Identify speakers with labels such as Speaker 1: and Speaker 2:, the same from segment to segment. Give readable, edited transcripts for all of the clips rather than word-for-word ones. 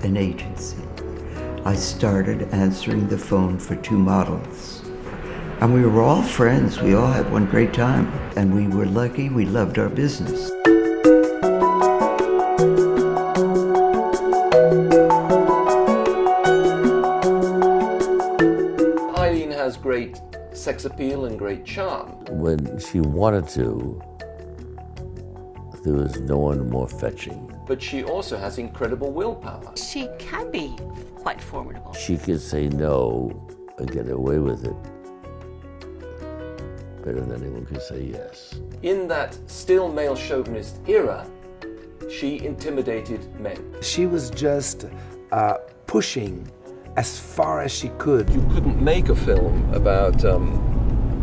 Speaker 1: an agency. I started answering the phone for 2 models. And we were all friends. We all had one great time. And we were lucky. We loved our business.
Speaker 2: Eileen has great sex appeal and great charm.
Speaker 3: When she wanted to, there was no one more fetching.
Speaker 2: But she also has incredible willpower.
Speaker 4: She can be quite formidable.
Speaker 3: She could say no and get away with it better than anyone could say yes.
Speaker 2: In that still male chauvinist era, she intimidated men.
Speaker 5: She was just pushing as far as she could.
Speaker 2: You couldn't make a film about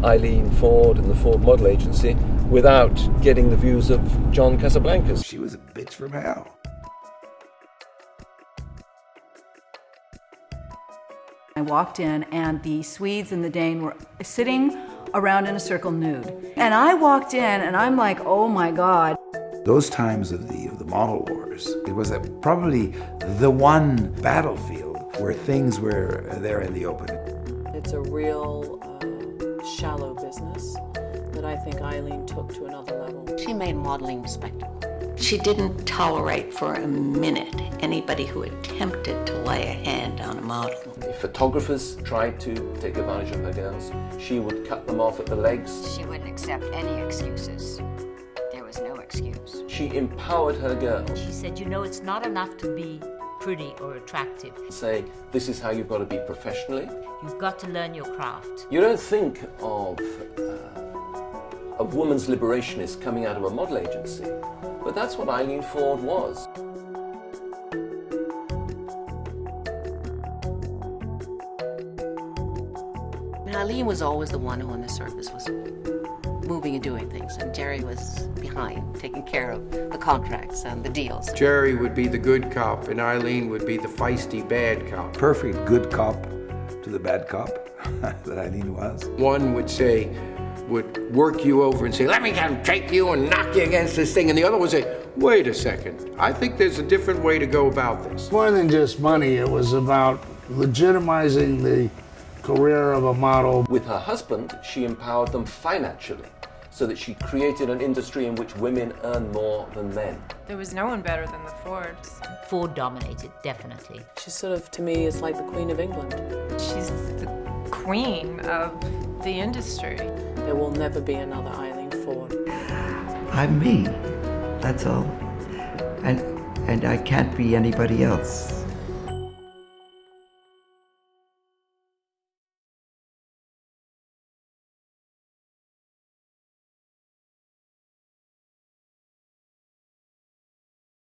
Speaker 2: Eileen Ford and the Ford Model Agency without getting the views of John Casablancas.
Speaker 5: She was a bitch from hell.
Speaker 6: I walked in and the Swedes and the Dane were sitting around in a circle nude. And I walked in and I'm like, oh my God.
Speaker 5: Those times of the model wars, it was probably the one battlefield where things were there in the open.
Speaker 7: It's a real shallow business that I think Eileen took to another level.
Speaker 4: She made modeling respectable. She didn't tolerate for a minute anybody who attempted to lay a hand on a model.
Speaker 2: If photographers tried to take advantage of her girls, she would cut them off at the legs.
Speaker 8: She wouldn't accept any excuses. There was no excuse.
Speaker 2: She empowered her girls.
Speaker 9: She said, you know, it's not enough to be pretty or attractive.
Speaker 2: Say, this is how you've got to be professionally.
Speaker 9: You've got to learn your craft.
Speaker 2: You don't think of a woman's liberationist coming out of a model agency, but that's what Eileen Ford was.
Speaker 4: Eileen was always the one who on the surface was moving and doing things, and Jerry was behind, taking care of the contracts and the deals.
Speaker 10: Jerry would be the good cop, and Eileen would be the feisty bad cop.
Speaker 5: Perfect good cop to the bad cop that Eileen was.
Speaker 10: One would work you over and say, let me come take you and knock you against this thing. And the other would say, wait a second, I think there's a different way to go about this.
Speaker 11: More than just money, it was about legitimizing the career of a model.
Speaker 2: With her husband, she empowered them financially, so that she created an industry in which women earn more than men.
Speaker 12: There was no one better than the Fords.
Speaker 9: Ford dominated, definitely.
Speaker 7: She sort of, to me, is like the Queen of England.
Speaker 12: She's the queen of the industry.
Speaker 7: There will never be another Eileen Ford.
Speaker 1: I'm me. That's all. And I can't be anybody else.